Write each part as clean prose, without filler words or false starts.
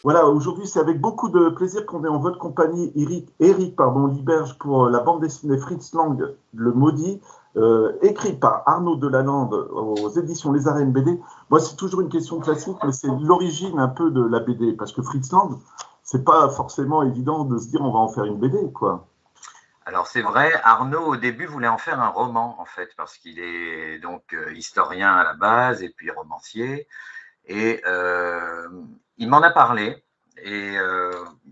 Voilà, aujourd'hui, c'est avec beaucoup de plaisir qu'on est en votre compagnie, Eric Liberge, pour la bande dessinée Fritz Lang, Le Maudit, écrite par Arnaud Delalande aux éditions Les Arènes BD. Moi, c'est toujours une question classique, mais c'est l'origine un peu de la BD, parce que Fritz Lang, c'est pas forcément évident de se dire on va en faire une BD, quoi. Alors c'est vrai, Arnaud au début voulait en faire un roman en fait, parce qu'il est donc historien à la base et puis romancier. Et il m'en a parlé. Et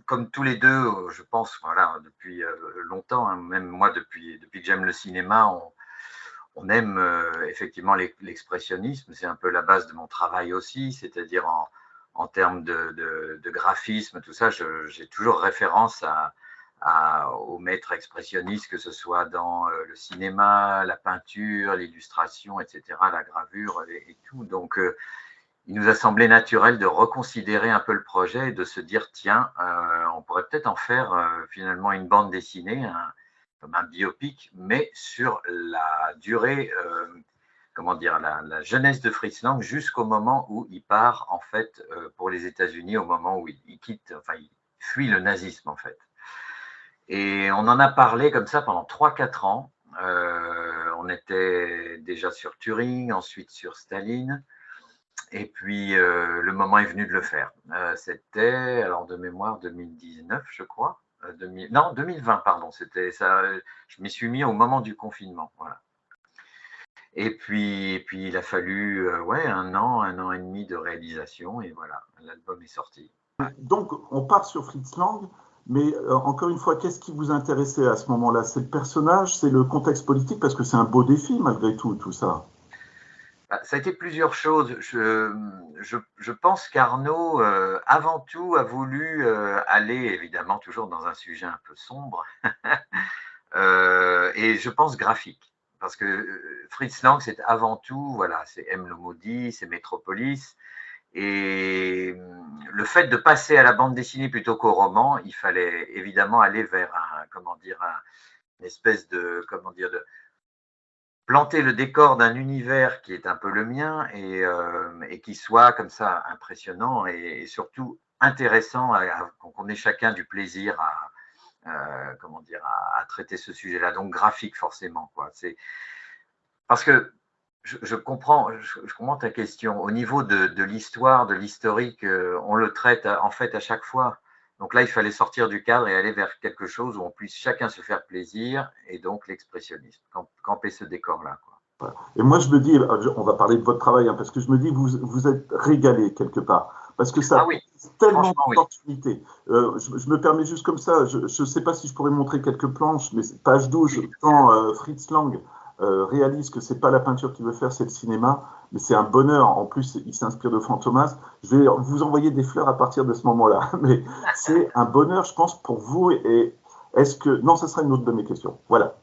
comme tous les deux, je pense, voilà, depuis longtemps, hein, même moi depuis que j'aime le cinéma, on aime effectivement l'expressionnisme. C'est un peu la base de mon travail aussi, c'est-à-dire en termes de graphisme, tout ça, j'ai toujours référence aux maîtres expressionnistes, que ce soit dans le cinéma, la peinture, l'illustration, etc., la gravure et tout. Donc, il nous a semblé naturel de reconsidérer un peu le projet et de se dire, tiens, on pourrait peut-être en faire finalement une bande dessinée, comme un biopic, mais sur la durée, comment dire, la jeunesse de Fritz Lang jusqu'au moment où il part en fait pour les États-Unis, au moment où il quitte, enfin il fuit le nazisme en fait. Et on en a parlé comme ça pendant 3-4 ans. On était déjà sur Turing, ensuite sur Staline. Et puis, le moment est venu de le faire. C'était, alors de mémoire, 2019, je crois. 2020, pardon. C'était ça. Je m'y suis mis au moment du confinement. Voilà. Et puis il a fallu ouais, un an et demi de réalisation. Et voilà, l'album est sorti. Donc, on part sur Fritz Lang, mais encore une fois, qu'est-ce qui vous intéressait à ce moment-là? C'est le personnage, c'est le contexte politique, parce que c'est un beau défi malgré tout, tout ça. Ça a été plusieurs choses. Je pense qu'Arnaud, avant tout, a voulu aller, évidemment, toujours dans un sujet un peu sombre, et je pense graphique. Parce que Fritz Lang, c'est avant tout, voilà, c'est M. le Maudit, c'est Métropolis. Et le fait de passer à la bande dessinée plutôt qu'au roman, il fallait évidemment aller vers une espèce de, comment dire, de planter le décor d'un univers qui est un peu le mien et qui soit comme ça impressionnant et surtout intéressant, qu'on ait chacun du plaisir comment dire, à traiter ce sujet-là. Donc graphique forcément, quoi. C'est parce que je comprends ta question. Au niveau de l'histoire, de l'historique, on le traite en fait à chaque fois. Donc là, il fallait sortir du cadre et aller vers quelque chose où on puisse chacun se faire plaisir et donc l'expressionnisme, camper ce décor-là, quoi. Voilà. Et moi, je me dis, on va parler de votre travail, hein, parce que je me dis, vous êtes régalé quelque part, parce que ça Ah a oui, tellement franchement oui. d'opportunités. Je me permets juste comme ça, je ne sais pas si je pourrais montrer quelques planches, mais page 12, quand Fritz Lang réalise que c'est pas la peinture qu'il veut faire, c'est le cinéma, mais c'est un bonheur. En plus, il s'inspire de Fantomas. Je vais vous envoyer des fleurs à partir de ce moment-là, mais c'est un bonheur, je pense, pour vous. Et est-ce que non, ce sera une autre de mes questions. Voilà.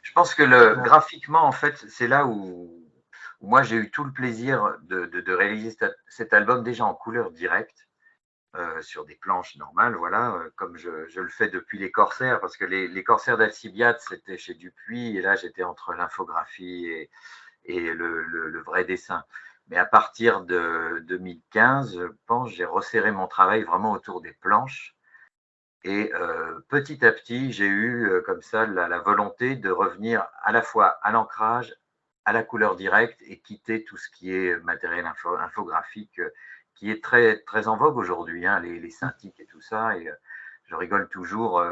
Je pense que graphiquement, en fait, c'est là où moi j'ai eu tout le plaisir de réaliser cet album déjà en couleur directe, sur des planches normales, voilà, comme je le fais depuis les Corsaires, parce que les Corsaires d'Alcibiade, c'était chez Dupuis, et là j'étais entre l'infographie et le vrai dessin. Mais à partir de 2015, je pense, j'ai resserré mon travail vraiment autour des planches. Et petit à petit, j'ai eu comme ça la volonté de revenir à la fois à l'ancrage, à la couleur directe et quitter tout ce qui est matériel infographique qui est très, très en vogue aujourd'hui, hein, les synthiques et tout ça. Et je rigole toujours,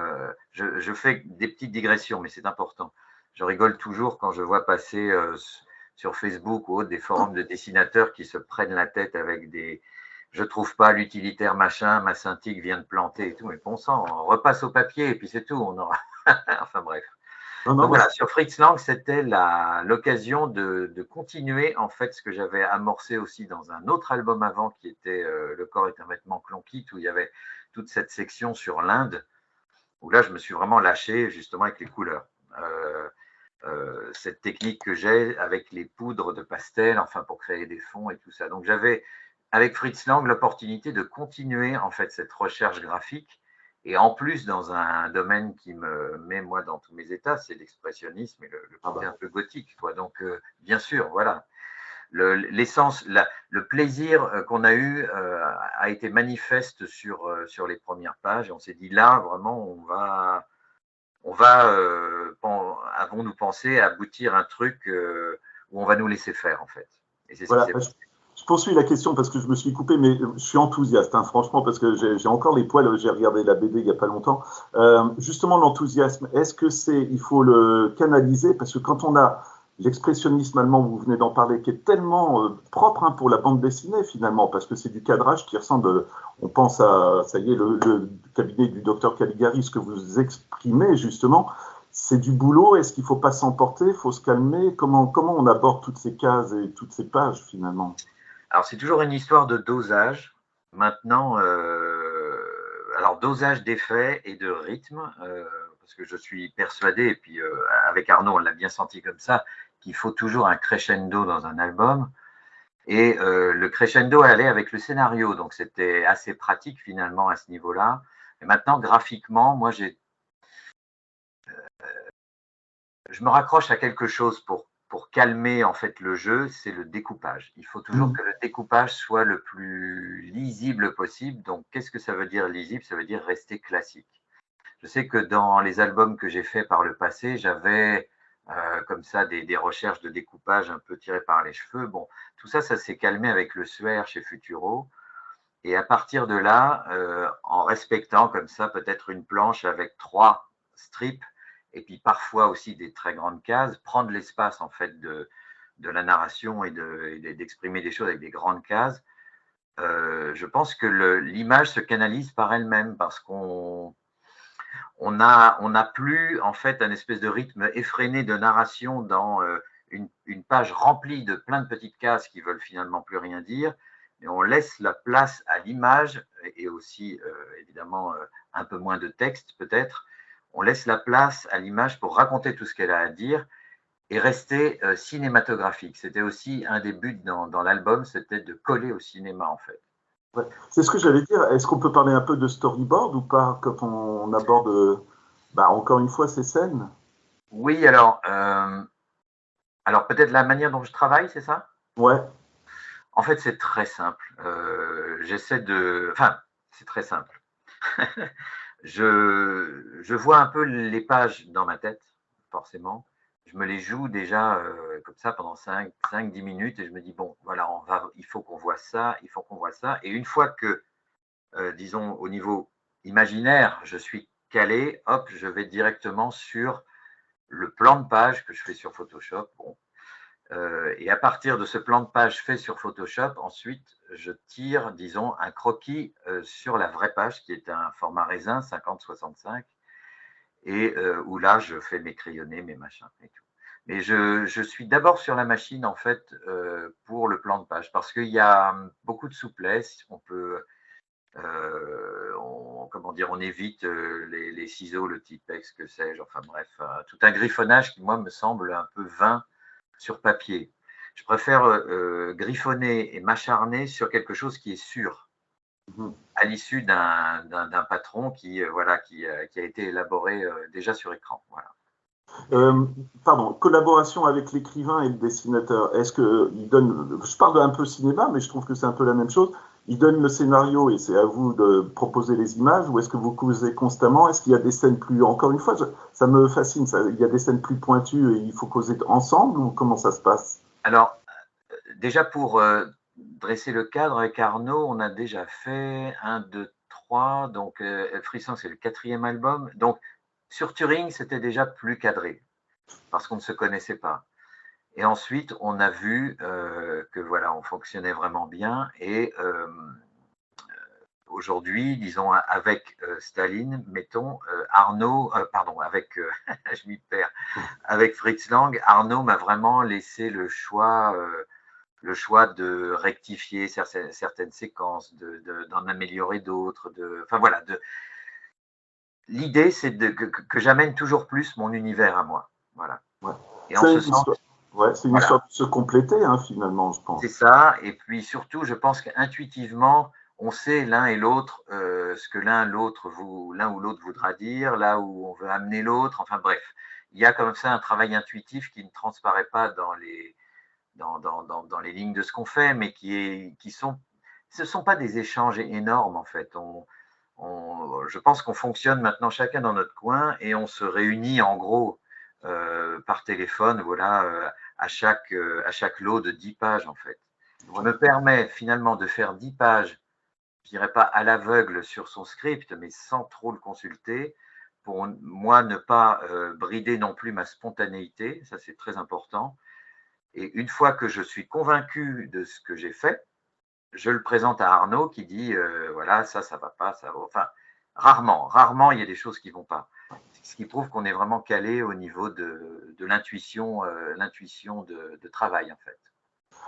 je fais des petites digressions, mais c'est important. Je rigole toujours quand je vois passer sur Facebook ou autre des forums de dessinateurs qui se prennent la tête avec des, je trouve pas l'utilitaire machin, ma synthique vient de planter et tout, mais bon sang, on repasse au papier et puis c'est tout. On aura... enfin bref. Non, non, Donc mais voilà, sur Fritz Lang, c'était l'occasion de continuer en fait ce que j'avais amorcé aussi dans un autre album avant qui était Le corps est un vêtement que l'on quitte, où il y avait toute cette section sur l'Inde, où là je me suis vraiment lâché justement avec les couleurs. Cette technique que j'ai avec les poudres de pastel, enfin pour créer des fonds et tout ça. Donc j'avais avec Fritz Lang l'opportunité de continuer en fait cette recherche graphique et en plus dans un domaine qui me met moi dans tous mes états, c'est l'expressionnisme et le ah côté bah, un peu gothique, quoi. Donc bien sûr, voilà. l'essence, le plaisir qu'on a eu a été manifeste sur les premières pages. Et on s'est dit là, vraiment, avons-nous pensé aboutir à un truc où on va nous laisser faire, en fait. Et c'est ce qui Voilà, s'est passé. je poursuis la question parce que je me suis coupé, mais je suis enthousiaste, hein, franchement, parce que j'ai encore les poils. J'ai regardé la BD il n'y a pas longtemps. Justement, l'enthousiasme, est-ce que il faut le canaliser? Parce que quand on a l'expressionnisme allemand, vous venez d'en parler, qui est tellement propre, hein, pour la bande dessinée finalement, parce que c'est du cadrage qui ressemble, on pense à, ça y est, le cabinet du docteur Caligari, ce que vous exprimez justement. C'est du boulot. Est-ce qu'il ne faut pas s'emporter? Il faut se calmer? Comment on aborde toutes ces cases et toutes ces pages finalement? Alors, c'est toujours une histoire de dosage. Maintenant, alors dosage d'effet et de rythme, parce que je suis persuadé, et puis avec Arnaud, on l'a bien senti comme ça, qu'il faut toujours un crescendo dans un album. Et le crescendo allait avec le scénario, donc c'était assez pratique finalement à ce niveau-là. Et maintenant, graphiquement, moi, je me raccroche à quelque chose pour calmer en fait le jeu, c'est le découpage. Il faut toujours que le découpage soit le plus lisible possible. Donc, qu'est-ce que ça veut dire lisible? Ça veut dire rester classique. Je sais que dans les albums que j'ai faits par le passé, j'avais comme ça des recherches de découpage un peu tirées par les cheveux. Bon, tout ça, ça s'est calmé avec le Suaire chez Futuro. Et à partir de là, en respectant comme ça peut-être une planche avec 3 strips, et puis parfois aussi des très grandes cases, prendre l'espace en fait de la narration et d'exprimer des choses avec des grandes cases, je pense que l'image se canalise par elle-même parce on n'a plus en fait un espèce de rythme effréné de narration dans une page remplie de plein de petites cases qui veulent finalement plus rien dire, mais on laisse la place à l'image et aussi évidemment un peu moins de texte peut-être. On laisse la place à l'image pour raconter tout ce qu'elle a à dire et rester cinématographique. C'était aussi un des buts dans l'album, c'était de coller au cinéma en fait. Ouais. C'est ce que j'allais dire. Est-ce qu'on peut parler un peu de storyboard ou pas quand on aborde, encore une fois, ces scènes? Oui, alors peut-être la manière dont je travaille, c'est ça? Ouais. En fait, c'est très simple. Enfin, c'est très simple. je vois un peu les pages dans ma tête, forcément. Je me les joue déjà comme ça pendant 5-10 minutes et je me dis, bon, voilà, il faut qu'on voit ça, il faut qu'on voit ça. Et une fois que, disons, au niveau imaginaire, je suis calé, hop, je vais directement sur le plan de page que je fais sur Photoshop. Bon, et à partir de ce plan de page fait sur Photoshop, ensuite, je tire, disons, un croquis sur la vraie page qui est un format raisin 50-65 et où là, je fais mes crayonnés, mes machins et tout. Mais je suis d'abord sur la machine, en fait, pour le plan de page parce qu'il y a beaucoup de souplesse. On peut, comment dire, on évite les ciseaux, le Tipex, que sais-je, enfin bref, tout un griffonnage qui, moi, me semble un peu vain sur papier. Je préfère griffonner et m'acharner sur quelque chose qui est sûr, à l'issue d'un patron voilà, qui a été élaboré déjà sur écran. Voilà. Pardon, collaboration avec l'écrivain et le dessinateur. Est-ce qu'il donne, je parle un peu cinéma, mais je trouve que c'est un peu la même chose. Il donne le scénario et c'est à vous de proposer les images, ou est-ce que vous causez constamment? Est-ce qu'il y a des scènes plus, encore une fois, ça me fascine, il y a des scènes plus pointues et il faut causer ensemble, ou comment ça se passe? Alors, déjà pour dresser le cadre avec Arnaud, on a déjà fait 1, 2, 3, donc Frisson, c'est le 4e album. Donc, sur Turing, c'était déjà plus cadré, parce qu'on ne se connaissait pas. Et ensuite, on a vu que voilà, on fonctionnait vraiment bien. Et aujourd'hui, disons, avec Staline, mettons, Arnaud, pardon, je m'y perds, avec Fritz Lang, Arnaud m'a vraiment laissé le choix de rectifier certaines séquences, d'en améliorer d'autres. Enfin voilà, l'idée, c'est que j'amène toujours plus mon univers à moi. Voilà. Ouais. Et en ce sens, ouais, c'est une voilà. histoire de se compléter, hein, finalement, je pense. C'est ça. Et puis surtout, je pense qu'intuitivement, on sait l'un et l'autre ce que l'un ou l'autre voudra dire, là où on veut amener l'autre. Enfin bref, il y a comme ça un travail intuitif qui ne transparaît pas dans les lignes de ce qu'on fait, mais ce ne sont pas des échanges énormes en fait. Je pense qu'on fonctionne maintenant chacun dans notre coin et on se réunit en gros par téléphone, voilà, à chaque lot de 10 pages en fait. Je me permets finalement de faire 10 pages, je dirais pas à l'aveugle sur son script, mais sans trop le consulter, pour moi ne pas brider non plus ma spontanéité, ça c'est très important. Et une fois que je suis convaincu de ce que j'ai fait, je le présente à Arnaud qui dit voilà, ça va pas, ça va. Enfin, rarement, il y a des choses qui vont pas. Ce qui prouve qu'on est vraiment calé au niveau de l'intuition, l'intuition de travail en fait.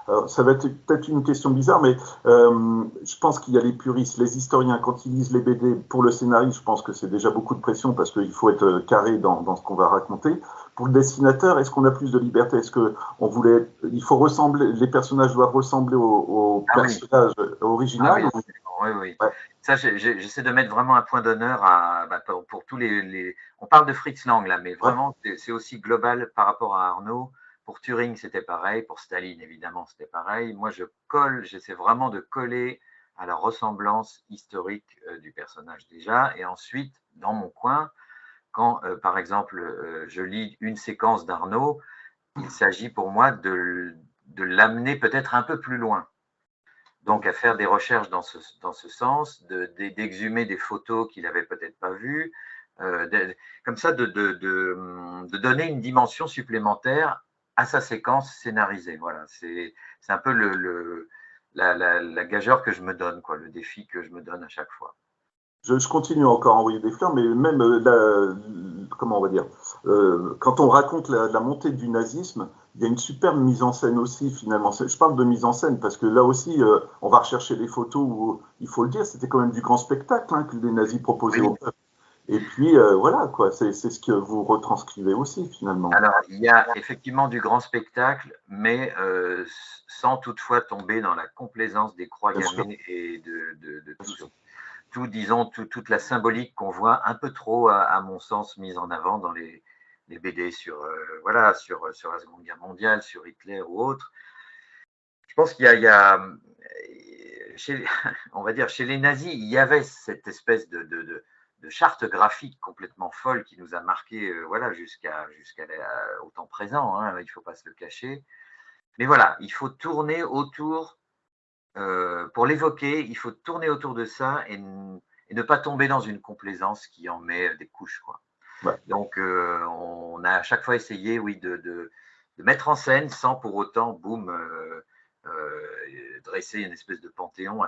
Alors, ça va être peut-être une question bizarre, mais je pense qu'il y a les puristes, les historiens, quand ils lisent les BD pour le scénariste, je pense que c'est déjà beaucoup de pression parce qu'il faut être carré dans ce qu'on va raconter. Pour le dessinateur, est-ce qu'on a plus de liberté? Est-ce que il faut ressembler, les personnages doivent ressembler au personnage original? Oui, oui. Ouais. Ça, j'essaie de mettre vraiment un point d'honneur pour tous les. On parle de Fritz Lang là, mais vraiment, c'est aussi global par rapport à Arnaud. Pour Turing, c'était pareil. Pour Staline, évidemment, c'était pareil. Moi, j'essaie vraiment de coller à la ressemblance historique du personnage déjà. Et ensuite, dans mon coin, quand, par exemple, je lis une séquence d'Arnaud, il s'agit pour moi de l'amener peut-être un peu plus loin. Donc, à faire des recherches dans ce sens, d'exhumer des photos qu'il n'avait peut-être pas vues, comme ça, de donner une dimension supplémentaire à sa séquence scénarisée. Voilà, c'est un peu la gageure que je me donne, quoi, le défi que je me donne à chaque fois. Je continue encore à envoyer des fleurs, mais même comment on va dire, quand on raconte la montée du nazisme, il y a une superbe mise en scène aussi finalement. Je parle de mise en scène parce que là aussi, on va rechercher les photos où, il faut le dire, c'était quand même du grand spectacle que les nazis proposaient au peuple. Et puis voilà, quoi, c'est ce que vous retranscrivez aussi finalement. Alors, il y a effectivement du grand spectacle, mais sans toutefois tomber dans la complaisance des croix gammées et de toute la symbolique qu'on voit un peu trop, à mon sens, mise en avant dans les BD sur la Seconde Guerre mondiale, sur Hitler ou autre. Je pense qu'il y a on va dire, chez les nazis, il y avait cette espèce de charte graphique complètement folle qui nous a marqué voilà, au temps présent, hein, il ne faut pas se le cacher. Mais voilà, il faut tourner autour, pour l'évoquer, il faut tourner autour de ça et ne pas tomber dans une complaisance qui en met des couches, quoi. Ouais. Donc, on a à chaque fois essayé, oui, de mettre en scène sans pour autant, boum, dresser une espèce de panthéon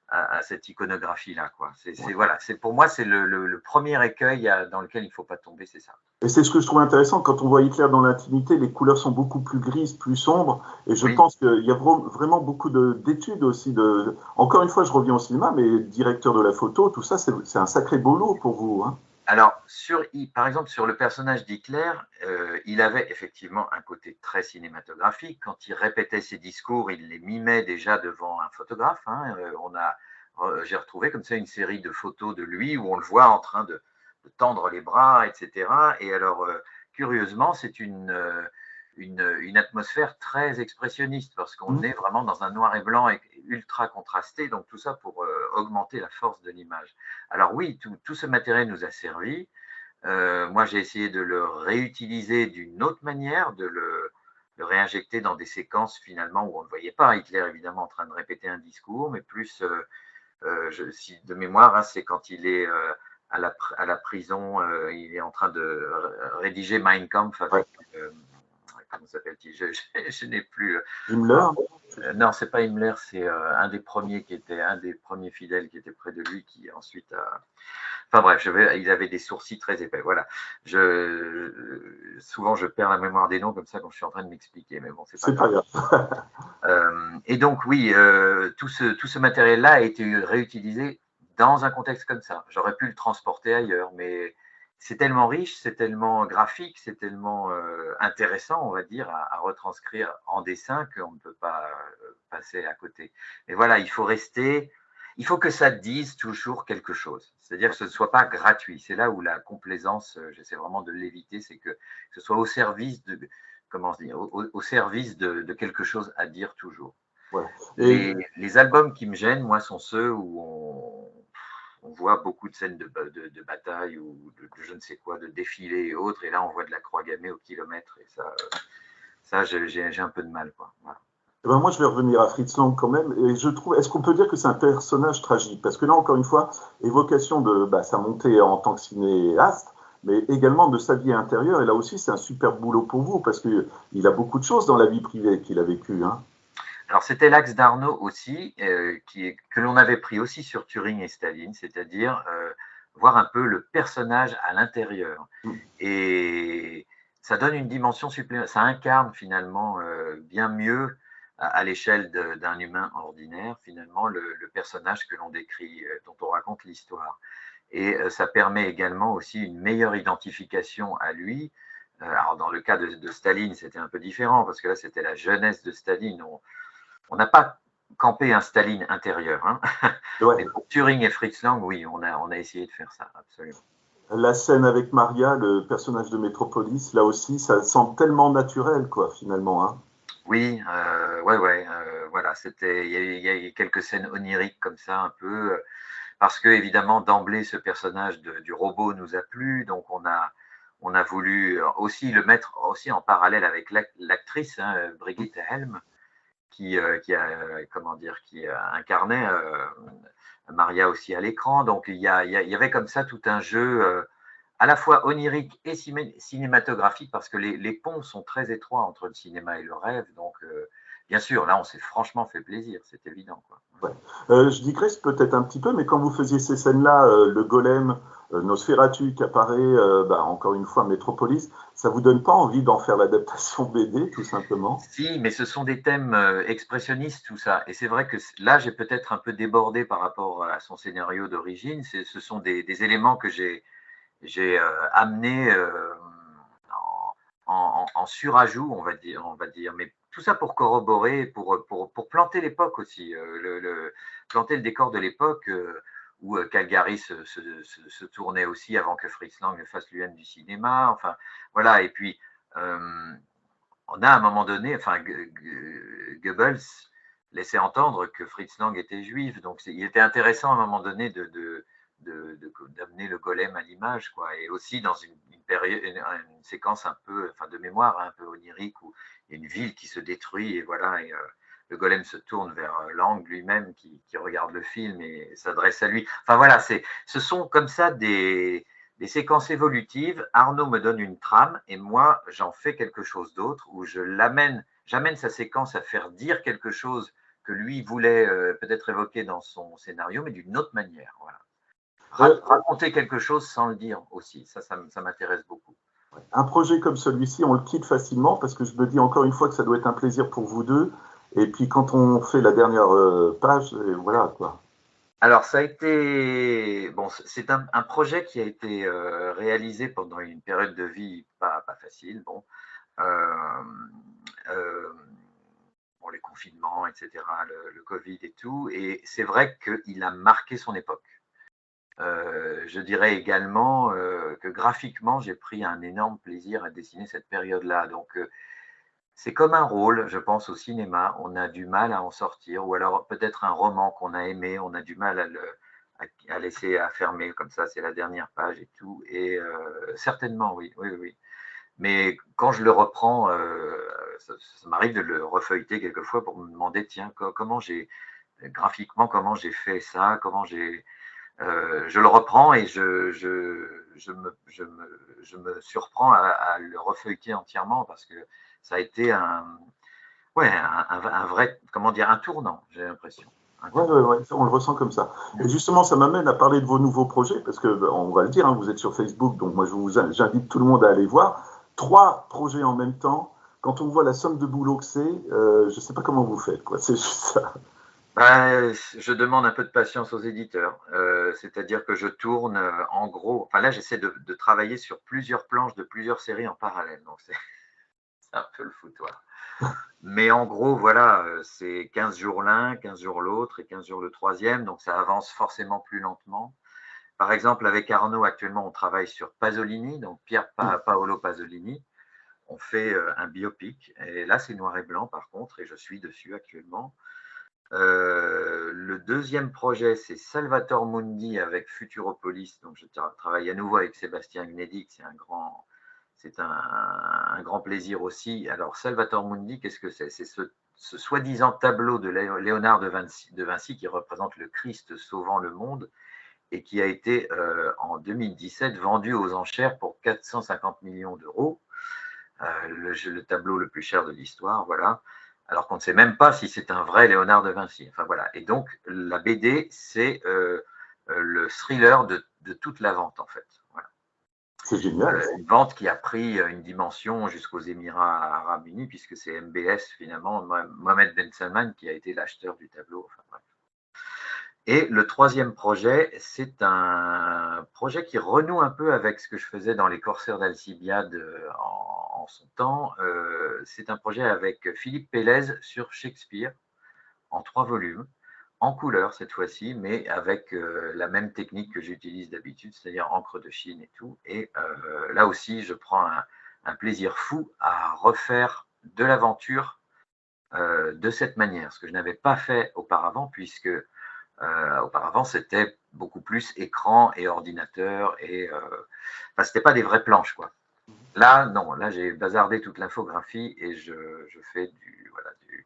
à cette iconographie-là, quoi. Voilà, pour moi, c'est le premier écueil dans lequel il ne faut pas tomber, c'est ça. Et c'est ce que je trouve intéressant, quand on voit Hitler dans l'intimité, les couleurs sont beaucoup plus grises, plus sombres, et je pense qu'il y a vraiment beaucoup d'études aussi. Encore une fois, je reviens au cinéma, mais directeur de la photo, tout ça, c'est un sacré boulot pour vous. Hein. Alors, par exemple, sur le personnage d'Hitler, il avait effectivement un côté très cinématographique. Quand il répétait ses discours, il les mimait déjà devant un photographe. Hein. J'ai retrouvé comme ça une série de photos de lui où on le voit en train de tendre les bras, etc. Et alors, curieusement, c'est une atmosphère très expressionniste parce qu'on est vraiment dans un noir et blanc ultra contrasté, donc tout ça pour augmenter la force de l'image. Alors oui, tout ce matériel nous a servi. Moi, j'ai essayé de le réutiliser d'une autre manière, de le réinjecter dans des séquences finalement où on ne voyait pas Hitler évidemment en train de répéter un discours, mais plus, si de mémoire, hein, c'est quand il est à la prison, il est en train de rédiger Mein Kampf avec, comment s'appelle-t-il, je n'ai plus. Himmler non, c'est pas Himmler, c'est un des premiers fidèles qui était près de lui, qui ensuite a. Enfin bref, il avait des sourcils très épais. Voilà. Souvent, je perds la mémoire des noms comme ça quand je suis en train de m'expliquer, mais bon, c'est pas grave. Et donc, oui, tout ce matériel-là a été réutilisé dans un contexte comme ça. J'aurais pu le transporter ailleurs, mais c'est tellement riche, c'est tellement graphique, c'est tellement intéressant, on va dire, à retranscrire en dessin qu'on ne peut pas passer à côté. Mais voilà, il faut que ça dise toujours quelque chose. C'est-à-dire que ce ne soit pas gratuit. C'est là où la complaisance, j'essaie vraiment de l'éviter, c'est que ce soit au service comment dire, au service de quelque chose à dire toujours. Voilà. Les albums qui me gênent, moi, sont ceux où on voit beaucoup de scènes de bataille ou de je ne sais quoi, de défilés et autres, et là, on voit de la croix gammée au kilomètre, et ça j'ai un peu de mal, quoi. Voilà. Eh ben moi, je vais revenir à Fritz Lang quand même. Et je trouve, est-ce qu'on peut dire que c'est un personnage tragique? Parce que là, encore une fois, évocation de sa montée en tant que cinéaste, mais également de sa vie intérieure. Et là aussi, c'est un super boulot pour vous, parce qu'il a beaucoup de choses dans la vie privée qu'il a vécues. Hein. Alors, c'était l'axe d'Arnaud aussi, que l'on avait pris aussi sur Turing et Staline, c'est-à-dire voir un peu le personnage à l'intérieur. Et ça donne une dimension supplémentaire, ça incarne finalement bien mieux à l'échelle d'un humain ordinaire, finalement, le personnage que l'on décrit, dont on raconte l'histoire. Et ça permet également aussi une meilleure identification à lui. Alors, dans le cas de Staline, c'était un peu différent, parce que là, c'était la jeunesse de Staline. On n'a pas campé un Staline intérieur. Hein. Ouais. Mais pour Turing et Fritz Lang, oui, on a essayé de faire ça, absolument. La scène avec Maria, le personnage de Metropolis, là aussi, ça semble tellement naturel, quoi, finalement. Hein. Oui, ouais, voilà, il y a quelques scènes oniriques comme ça, un peu, parce que évidemment d'emblée ce personnage du robot nous a plu, donc on a voulu aussi le mettre aussi en parallèle avec l'actrice hein, Brigitte Helm, qui a comment dire, qui incarnait Maria aussi à l'écran. Donc il y avait comme ça tout un jeu à la fois onirique et cinématographique, parce que les ponts sont très étroits entre le cinéma et le rêve. Donc, bien sûr, là, on s'est franchement fait plaisir, c'est évident. Quoi. Ouais. Je digresse peut-être un petit peu, mais quand vous faisiez ces scènes-là, le golem, Nosferatu qui apparaît, encore une fois, Metropolis, ça vous donne pas envie d'en faire l'adaptation BD, tout simplement? Si, mais ce sont des thèmes expressionnistes, tout ça. Et c'est vrai que là, j'ai peut-être un peu débordé par rapport à son scénario d'origine. Ce sont des éléments que j'ai amené en surajout, on va dire, mais tout ça pour corroborer, pour planter l'époque aussi, planter le décor de l'époque où Calgary se tournait aussi avant que Fritz Lang fasse lui-même du cinéma. Enfin, voilà. Et puis, on a à un moment donné, enfin, Goebbels laissait entendre que Fritz Lang était juif, donc il était intéressant à un moment donné d'amener le golem à l'image, quoi, et aussi dans une période, une séquence un peu, enfin de mémoire, hein, un peu onirique, où il y a une ville qui se détruit, et voilà, et le golem se tourne vers Lang lui-même, qui regarde le film et s'adresse à lui. Enfin voilà, ce sont comme ça des séquences évolutives. Arnaud me donne une trame et moi, j'en fais quelque chose d'autre où j'amène sa séquence à faire dire quelque chose que lui voulait peut-être évoquer dans son scénario, mais d'une autre manière. Voilà. Raconter quelque chose sans le dire aussi, ça m'intéresse beaucoup. Un projet comme celui-ci, on le quitte facilement parce que je me dis encore une fois que ça doit être un plaisir pour vous deux. Et puis quand on fait la dernière page, voilà quoi. Alors, ça a été. Bon, c'est un projet qui a été réalisé pendant une période de vie pas facile. Bon, euh, euh, bon les confinements, etc., le Covid et tout. Et c'est vrai qu'il a marqué son époque. Je dirais également que graphiquement, j'ai pris un énorme plaisir à dessiner cette période-là. Donc, c'est comme un rôle, je pense, au cinéma. On a du mal à en sortir, ou alors peut-être un roman qu'on a aimé, on a du mal à laisser à fermer comme ça, c'est la dernière page et tout. Et certainement, oui, oui, oui. Mais quand je le reprends, ça m'arrive de le refeuilleter quelquefois pour me demander, tiens, comment j'ai graphiquement, comment j'ai fait ça, je le reprends et je me surprends à le refeuilleter entièrement parce que ça a été un vrai, comment dire, un tournant, j'ai l'impression. Ouais, on le ressent comme ça. Et justement, ça m'amène à parler de vos nouveaux projets, parce que on va le dire, hein, vous êtes sur Facebook, donc moi j'invite tout le monde à aller voir. 3 projets en même temps. Quand on voit la somme de boulot que c'est, je ne sais pas comment vous faites, quoi. C'est juste ça. Je demande un peu de patience aux éditeurs, c'est-à-dire que je tourne en gros, enfin là j'essaie de travailler sur plusieurs planches de plusieurs séries en parallèle, donc c'est un peu le foutoir. Mais en gros, voilà, c'est 15 jours l'un, 15 jours l'autre et 15 jours le troisième, donc ça avance forcément plus lentement. Par exemple, avec Arnaud, actuellement, on travaille sur Pasolini, donc Paolo Pasolini, on fait un biopic. Et là, c'est noir et blanc, par contre, et je suis dessus actuellement. Le deuxième projet, c'est Salvator Mundi avec Futuropolis. Donc, je travaille à nouveau avec Sébastien Gnedic. C'est un grand plaisir aussi. Alors, Salvator Mundi, qu'est-ce que c'est? C'est ce soi-disant tableau de Léonard de Vinci qui représente le Christ sauvant le monde et qui a été en 2017 vendu aux enchères pour 450 millions d'euros. Le tableau le plus cher de l'histoire, voilà. Alors qu'on ne sait même pas si c'est un vrai Léonard de Vinci. Enfin voilà. Et donc la BD, c'est le thriller de toute la vente en fait. Voilà. C'est génial. Une vente qui a pris une dimension jusqu'aux Émirats Arabes Unis, puisque c'est MBS finalement, Mohamed Ben Salman, qui a été l'acheteur du tableau. Enfin, bref. Et le troisième projet, c'est un projet qui renoue un peu avec ce que je faisais dans les Corsaires d'Alcibiade en son temps. C'est un projet avec Philippe Pélez sur Shakespeare, en 3 volumes, en couleur cette fois-ci, mais avec la même technique que j'utilise d'habitude, c'est-à-dire encre de Chine et tout. Et là aussi, je prends un plaisir fou à refaire de l'aventure de cette manière, ce que je n'avais pas fait auparavant, puisque auparavant, c'était beaucoup plus écran et ordinateur et enfin, c'était pas des vraies planches, quoi. Là, non, là, j'ai bazardé toute l'infographie et je fais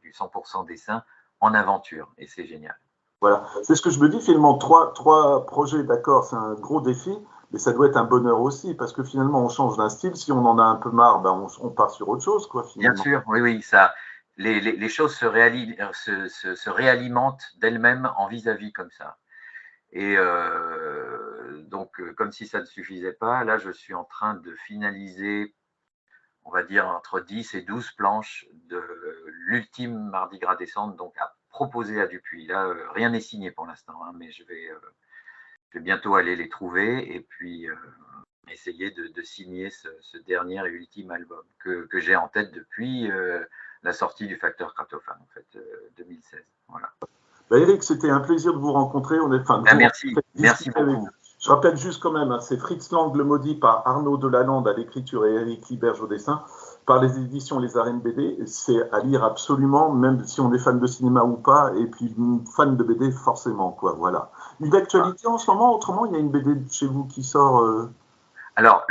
du 100% dessin en aventure et c'est génial. Voilà, c'est ce que je me dis, finalement, trois projets, d'accord, c'est un gros défi, mais ça doit être un bonheur aussi, parce que finalement, on change d'un style, si on en a un peu marre, ben on part sur autre chose, quoi, Bien finalement. sûr, oui, oui, ça, les choses se réalimentent d'elles-mêmes en vis-à-vis comme ça. Et donc, comme si ça ne suffisait pas, là, je suis en train de finaliser, on va dire, entre 10 et 12 planches de l'ultime Mardi Gras descente, donc à proposer à Dupuis. Là, rien n'est signé pour l'instant, hein, mais je vais bientôt aller les trouver et puis essayer de signer ce dernier et ultime album que j'ai en tête depuis la sortie du Facteur Kratophane, en fait, 2016. Voilà. Ben, Eric, c'était un plaisir de vous rencontrer, enfin, de Ben, vous merci, rencontrer, merci discuter avec beaucoup. vous. Je rappelle juste quand même, hein, c'est Fritz Lang le maudit par Arnaud Delalande à l'écriture et Eric Liberge au dessin, par les éditions Les Arènes BD. C'est à lire absolument, même si on est fan de cinéma ou pas, et puis fan de BD forcément, quoi. Voilà. Une actualité en ce moment, autrement, il y a une BD chez vous qui sort. Alors,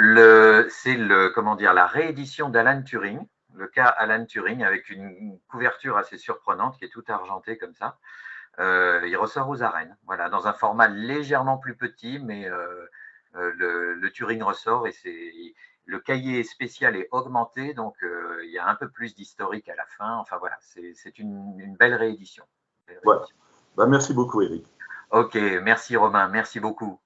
c'est comment dire, la réédition d'Alan Turing, le cas Alan Turing, avec une couverture assez surprenante qui est tout argentée comme ça. Il ressort aux arènes, voilà, dans un format légèrement plus petit, mais le Turing ressort et le cahier spécial est augmenté, donc il y a un peu plus d'historique à la fin. Enfin voilà, c'est une belle réédition. Voilà. Ben, merci beaucoup, Eric. Ok, merci Romain, merci beaucoup.